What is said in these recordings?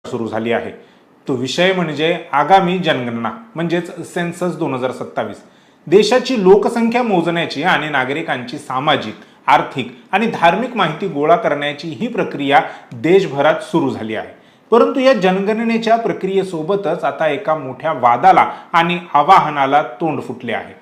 सुरू झाली आहे। तो विषय म्हणजे आगामी जनगणना म्हणजेच सेन्सस 2027। देशाची लोकसंख्या मोजण्याची आणि नागरिकांची सामाजिक, आर्थिक आणि धार्मिक माहिती गोळा करण्याची ही प्रक्रिया देशभरात सुरू झाली आहे। परंतु या जनगणनेच्या प्रक्रियेसोबतच आता एका मोठ्या वादाला आणि आवाहनाला तोंड फुटले आहे।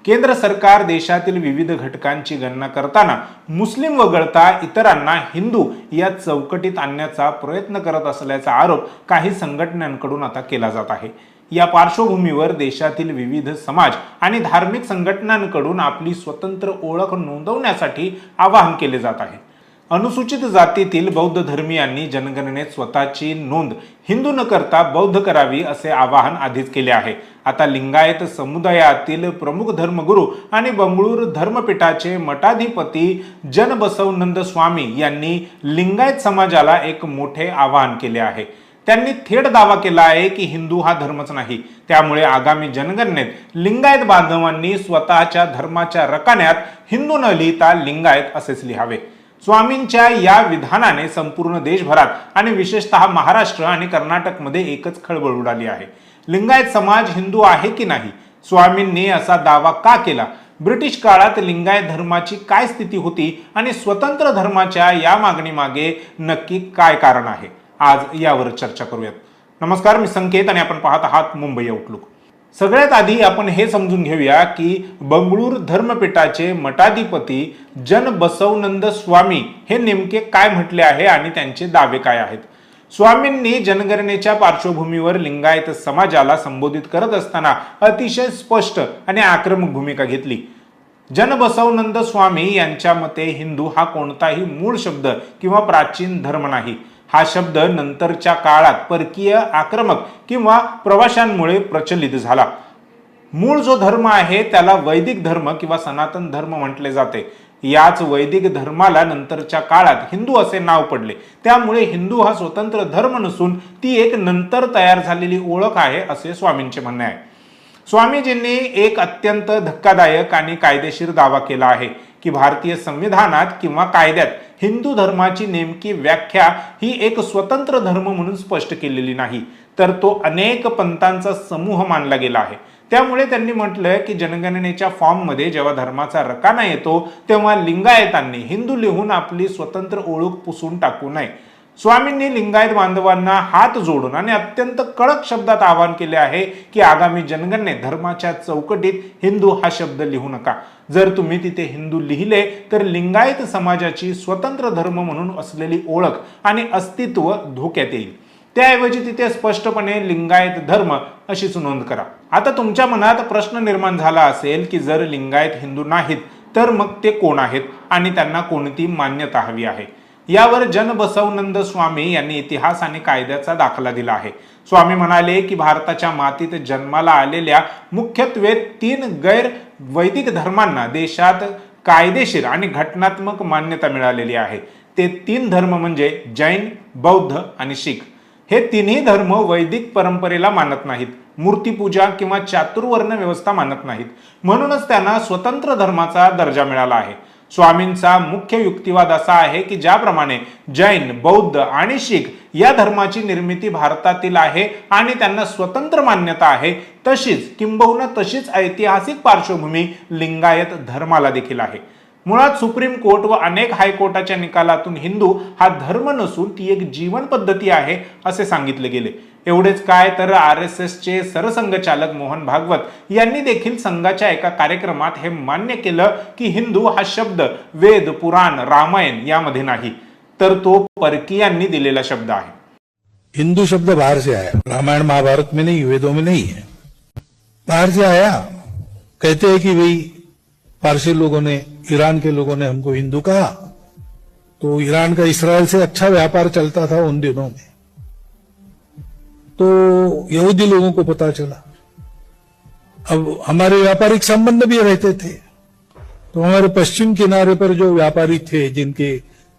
केंद्र सरकार देशातील विविध घटकांची गणना करताना मुस्लिम वगळता इतरांना हिंदू या चौकटीत आणण्याचा प्रयत्न करत असल्याचा आरोप काही संघटनांकडून आता केला जात आहे। या पार्श्वभूमीवर देशातील विविध समाज आणि धार्मिक संघटनांकडून आपली स्वतंत्र ओळख नोंदवण्यासाठी आवाहन केले जात आहे। अनुसूचित जातीतील बौद्ध धर्मीयांनी जनगणनेत स्वतःची नोंद हिंदू न करता बौद्ध करावी असे आवाहन आधीच केले आहे। आता लिंगायत समुदायातील प्रमुख धर्मगुरू आणि बंगळूर धर्मपीठाचे मठाधिपती जनबसवनंद स्वामी यांनी लिंगायत समाजाला एक मोठे आवाहन केले आहे। त्यांनी थेट दावा केला आहे की हिंदू हा धर्मच नाही, त्यामुळे आगामी जनगणनेत लिंगायत बांधवांनी स्वतःच्या धर्माच्या रकान्यात हिंदू न लिहिता लिंगायत असेच लिहावे। स्वामींच्या या विधानाने संपूर्ण देशभरात आणि विशेषतः महाराष्ट्र आणि कर्नाटकमध्ये एकच खळबळ उडाली आहे। लिंगायत समाज हिंदू आहे की नाही? स्वामींनी असा दावा का केला? ब्रिटिश काळात लिंगायत धर्माची काय स्थिती होती आणि स्वतंत्र धर्माच्या या मागणीमागे नक्की काय कारण आहे? आज यावर चर्चा करूयात। नमस्कार, मी संकेत आणि आपण पाहत आहात मुंबई आउटलुक। सगळ्यात आधी आपण हे समजून घेऊया की बंगळूर धर्मपीठाचे मठाधिपती जनबसवनंद स्वामी हे नेमके काय म्हटले आहे आणि त्यांचे दावे काय आहेत। स्वामींनी जनगणनेच्या पार्श्वभूमीवर लिंगायत समाजाला संबोधित करत असताना अतिशय स्पष्ट आणि आक्रमक भूमिका घेतली। जनबसवनंद स्वामी यांच्या मते हिंदू हा कोणताही मूळ शब्द किंवा प्राचीन धर्म नाही। हा शब्द नंतरच्या काळात परकीय आक्रमक किंवा प्रवाशांमुळे प्रचलित झाला। मूळ जो धर्म आहे त्याला वैदिक धर्म किंवा सनातन धर्म म्हटले जाते। याच वैदिक धर्माला नंतरच्या काळात हिंदू असे नाव पडले। त्यामुळे हिंदू हा स्वतंत्र धर्म नसून ती एक नंतर तयार झालेली ओळख आहे असे स्वामींचे म्हणणे आहे। स्वामीजींनी एक अत्यंत धक्कादायक आणि कायदेशीर दावा केला आहे की भारतीय संविधानात किंवा कायद्यात हिंदू धर्माची नेमकी व्याख्या ही एक स्वतंत्र धर्म म्हणून स्पष्ट केलेली नाही, तर तो अनेक पंथांचा समूह मानला गेला आहे। त्यामुळे त्यांनी म्हटलंय की जनगणनेच्या फॉर्ममध्ये जेव्हा धर्माचा रकाना येतो तेव्हा लिंगायतांनी हिंदू लिहून आपली स्वतंत्र ओळख पुसून टाकू नये। स्वामींनी लिंगायत बांधवांना हात जोडून आणि अत्यंत कडक शब्दात आवाहन केले आहे की आगामी जनगणनेत धर्माच्या चौकटीत हिंदू हा शब्द लिहू नका। जर तुम्ही तिथे हिंदू लिहिले तर लिंगायत समाजाची स्वतंत्र धर्म म्हणून असलेली ओळख आणि अस्तित्व धोक्यात येईल। त्याऐवजी तिथे स्पष्टपणे लिंगायत धर्म अशीच नोंद करा। आता तुमच्या मनात प्रश्न निर्माण झाला असेल की जर लिंगायत हिंदू नाहीत तर मग ते कोण आहेत आणि त्यांना कोणती मान्यता हवी आहे? यावर जनबसवनंद स्वामी यांनी इतिहास आणि कायद्याचा दाखला दिला आहे। स्वामी म्हणाले की भारताच्या मातीत जन्माला आलेल्या मुख्यत्वे 3 गैर वैदिक धर्मांना देशात कायदेशीर आणि घटनात्मक मान्यता मिळालेली आहे। ते 3 धर्म म्हणजे जैन, बौद्ध आणि शीख। हे तिन्ही धर्म वैदिक परंपरेला मानत नाहीत, मूर्तीपूजा किंवा चातुर्वर्ण व्यवस्था मानत नाहीत, म्हणूनच त्यांना स्वतंत्र धर्माचा दर्जा मिळाला आहे। स्वामींचा मुख्य युक्तिवाद असा आहे की ज्याप्रमाणे जैन, बौद्ध आणि शीख या धर्माची निर्मिती भारतातील आहे आणि त्यांना स्वतंत्र मान्यता आहे, तशीच किंबहुना तशीच ऐतिहासिक पार्श्वभूमी लिंगायत धर्माला देखील आहे। मुळात सुप्रीम कोर्ट व अनेक हायकोर्टाच्या निकालातून हिंदू हा धर्म नसून ती एक जीवन पद्धती आहे असे सांगितले गेले। एवढेच काय तर RSSचे सरसंघचालक मोहन भागवत यांनी देखील संघाच्या एका कार्यक्रमात हे मान्य केलं की हिंदू हा शब्द वेद, पुराण, रामायण यामध्ये नाही, तर तो परकीयांनी दिलेला शब्द आहे। हिंदू शब्द बाहर से आया, रामायण महाभारत में नहीं, वेदों में नहीं है, बाहर से आया। कहते हैं कि भाई पारसी लोगों ने, ईरान के लोगों ने हमको हिंदू कहा, तो ईरान का इसराइल से अच्छा व्यापार चलता था उन दिनों में, तो यहूदी लोगों को पता चला। अब हमारे व्यापारिक संबंध भी रहते थे, तो हमारे पश्चिम किनारे पर जो व्यापारी थे, जिनके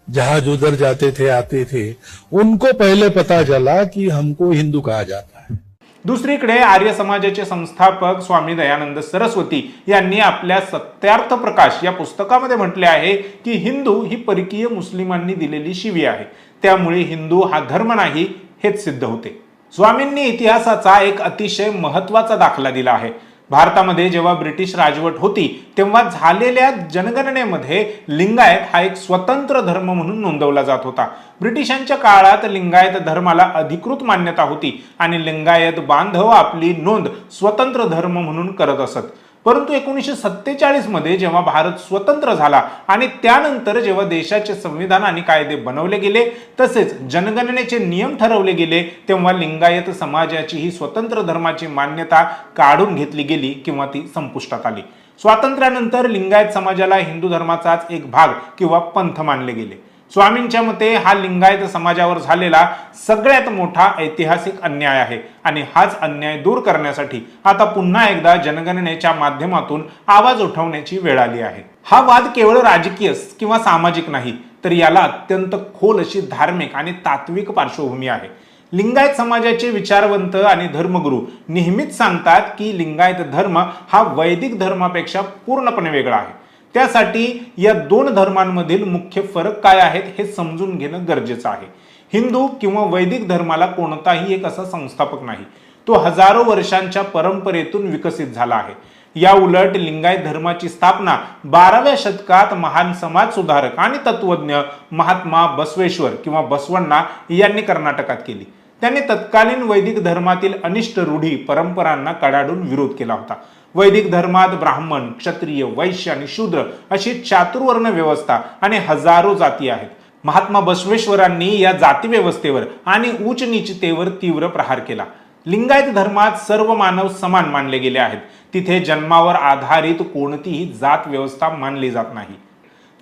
जहाज उधर जाते थे, आते थे, उनको पहले पता चला कि हमको हिंदू कहा जाता है। दुसरीकडे आर्य समाजाचे संस्थापक स्वामी दयानंद सरस्वती यांनी आपल्या सत्यार्थ प्रकाश या पुस्तकामध्ये म्हटले आहे की हिंदू ही परकीय मुस्लिमांनी दिलेली शिवी आहे। त्यामुळे हिंदू हा धर्म नाही, हेच सिद्ध होते. स्वामींनी इतिहासाचा एक अतिशय महत्त्वाचा दाखला दिला आहे. भारतामध्ये जेव्हा ब्रिटिश राजवट होती तेव्हा झालेल्या जनगणनेमध्ये लिंगायत हा एक स्वतंत्र धर्म म्हणून नोंदवला जात होता. ब्रिटिशांच्या काळात लिंगायत धर्माला अधिकृत मान्यता होती आणि लिंगायत बांधव आपली नोंद स्वतंत्र धर्म म्हणून करत असत. परंतु 1947 मध्ये जेव्हा भारत स्वतंत्र झाला आणि त्यानंतर जेव्हा देशाचे संविधान आणि कायदे बनवले गेले तसेच जनगणनेचे नियम ठरवले गेले तेव्हा लिंगायत समाजाची ही स्वतंत्र धर्माची मान्यता काढून घेतली गेली किंवा ती संपुष्टात आली. स्वातंत्र्यानंतर लिंगायत समाजाला हिंदू धर्माचाच एक भाग किंवा पंथ मानले गेले. स्वामींच्या मते हा लिंगायत समाजावर झालेला सगळ्यात मोठा ऐतिहासिक अन्याय आहे आणि हाच अन्याय दूर करण्यासाठी आता पुन्हा एकदा जनगणनेच्या माध्यमातून आवाज उठवण्याची वेळ आली आहे. हा वाद केवळ राजकीय किंवा सामाजिक नाही तर याला अत्यंत खोल अशी धार्मिक आणि तात्विक पार्श्वभूमी आहे. लिंगायत समाजाचे विचारवंत आणि धर्मगुरू नेहमीच सांगतात की लिंगायत धर्म हा वैदिक धर्मापेक्षा पूर्णपणे वेगळा आहे. त्यासाठी या दोन धर्मांमधील मुख्य फरक काय आहेत हे समजून घेणं गरजेचं आहे. हिंदू किंवा वैदिक धर्माला कोणताही एक असा संस्थापक नाही. तो हजारो वर्षांच्या परंपरेतून विकसित झाला आहे. या उलट लिंगायत धर्माची स्थापना 12व्या शतकात महान समाज सुधारक आणि तत्वज्ञ महात्मा बसवेश्वर किंवा बसवण्णा यांनी कर्नाटकात केली. त्यांनी तत्कालीन वैदिक धर्मातील अनिष्ट रूढी परंपरांना कडाडून विरोध केला होता. वैदिक धर्मात ब्राह्मण, क्षत्रिय, वैश्य आणि शूद्र अशी चातुर्वर्ण व्यवस्था आणि हजारो जाती आहेत. महात्मा बसवेश्वरांनी या जाती व्यवस्थेवर आणि उच्च नीचतेवर तीव्र प्रहार केला. लिंगायत धर्मात सर्व मानव समान मानले गेले आहेत. तिथे जन्मावर आधारित कोणतीही जात व्यवस्था मानली जात नाही.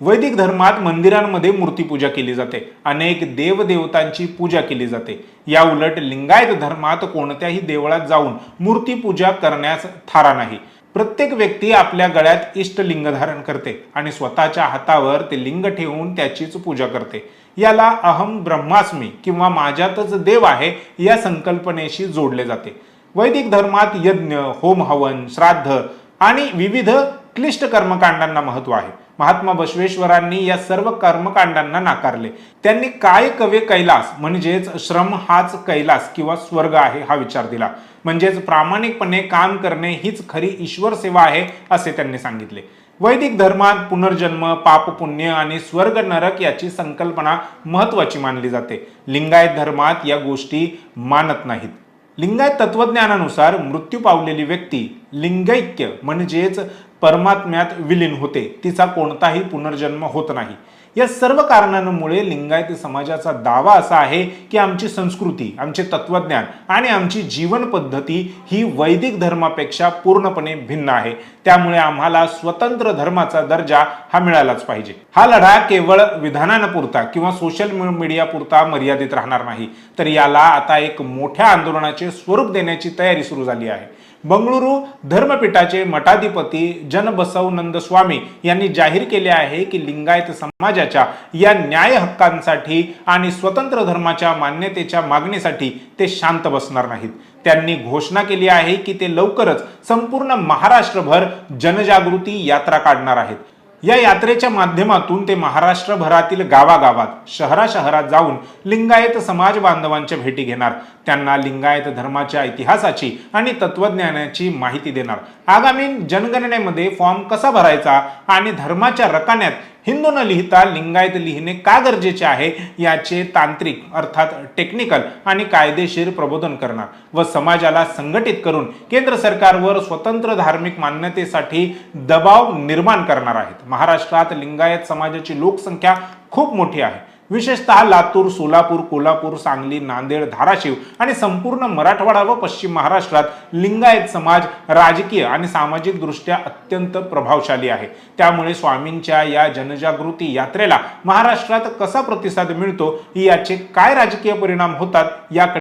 वैदिक धर्मात मंदिरांमध्ये मूर्तीपूजा केली जाते. अनेक देवदेवतांची पूजा केली जाते. या उलट लिंगायत धर्मात कोणत्याही देवळात जाऊन मूर्तीपूजा करण्यास थारा नाही. प्रत्येक व्यक्ती आपल्या गळ्यात इष्टलिंग धारण करते आणि स्वतःच्या हातावर ते लिंग ठेवून त्याचीच पूजा करते. याला अहम ब्रह्मास्मी किंवा माझ्यातच देव आहे या संकल्पनेशी जोडले जाते. वैदिक धर्मात यज्ञ, होम हवन, श्राद्ध आणि विविध क्लिष्ट कर्मकांडांना महत्व आहे. महात्मा बसवेश्वरांनी या सर्व कर्मकांडांना नाकारले. त्यांनी काय कवे कैलास म्हणजेच श्रम हाच कैलास किंवा स्वर्ग आहे हा विचार दिला. म्हणजेच प्रामाणिकपणे काम करणे हीच खरी ईश्वर सेवा आहे असे त्यांनी सांगितले. वैदिक धर्मात पुनर्जन्म, पाप पुण्य आणि स्वर्ग नरक याची संकल्पना महत्वाची मानली जाते. लिंगायत धर्मात या गोष्टी मानत नाहीत. लिंगायत तत्वज्ञानानुसार मृत्यू पावलेली व्यक्ती लिंगैक्य म्हणजेच परमात्म्यात विलीन होते. तिचा कोणताही पुनर्जन्म होत नाही. या सर्व कारणांमुळे लिंगायत समाजाचा दावा असा आहे की आमची संस्कृती, आमचे तत्वज्ञान आणि आमची जीवन पद्धती ही वैदिक धर्मापेक्षा पूर्णपणे भिन्न आहे. त्यामुळे आम्हाला स्वतंत्र धर्माचा दर्जा हा मिळालाच पाहिजे. हा लढा केवळ विधानांपुरता किंवा सोशल मीडिया पुरता मर्यादित राहणार नाही तर याला आता एक मोठ्या आंदोलनाचे स्वरूप देण्याची तयारी सुरू झाली आहे. बंगळुरू धर्मपीठाचे मठाधिपती जनबसवनंद स्वामी यांनी जाहीर केले आहे की लिंगायत समाजाच्या या न्याय हक्कांसाठी आणि स्वतंत्र धर्माच्या मान्यतेच्या मागणीसाठी ते शांत बसणार नाहीत. त्यांनी घोषणा केली आहे की ते लवकरच संपूर्ण महाराष्ट्रभर जनजागृती यात्रा काढणार आहेत. या यात्रेच्या माध्यमातून ते महाराष्ट्रभरातील गावागावात, शहराशहरात जाऊन लिंगायत समाज बांधवांच्या भेटी घेणार. त्यांना लिंगायत धर्माच्या इतिहासाची आणि तत्वज्ञानाची माहिती देणार. आगामी जनगणनेमध्ये फॉर्म कसा भरायचा आणि धर्माच्या रकान्यात हिंदू न लिहिता लिंगायत लिहिणे का गरजेचे आहे याचे तांत्रिक अर्थात टेक्निकल आणि कायदेशीर प्रबोधन करणार व समाजाला संघटित करून केंद्र सरकारवर स्वतंत्र धार्मिक मान्यतेसाठी दबाव निर्माण करणार आहेत. महाराष्ट्रात लिंगायत समाजाची लोकसंख्या खूप मोठी आहे. विशेषतः लातूर, सोलापूर, कोल्हापूर, सांगली, नांदेड, धाराशिव आणि संपूर्ण मराठवाडा व पश्चिम महाराष्ट्रात लिंगायत समाज राजकीय आणि सामाजिक दृष्ट्या अत्यंत प्रभावशाली आहे. त्यामुळे स्वामींच्या या जनजागृती यात्रेला महाराष्ट्रात कसा प्रतिसाद मिळतो याचे काय राजकीय परिणाम होतात याकडे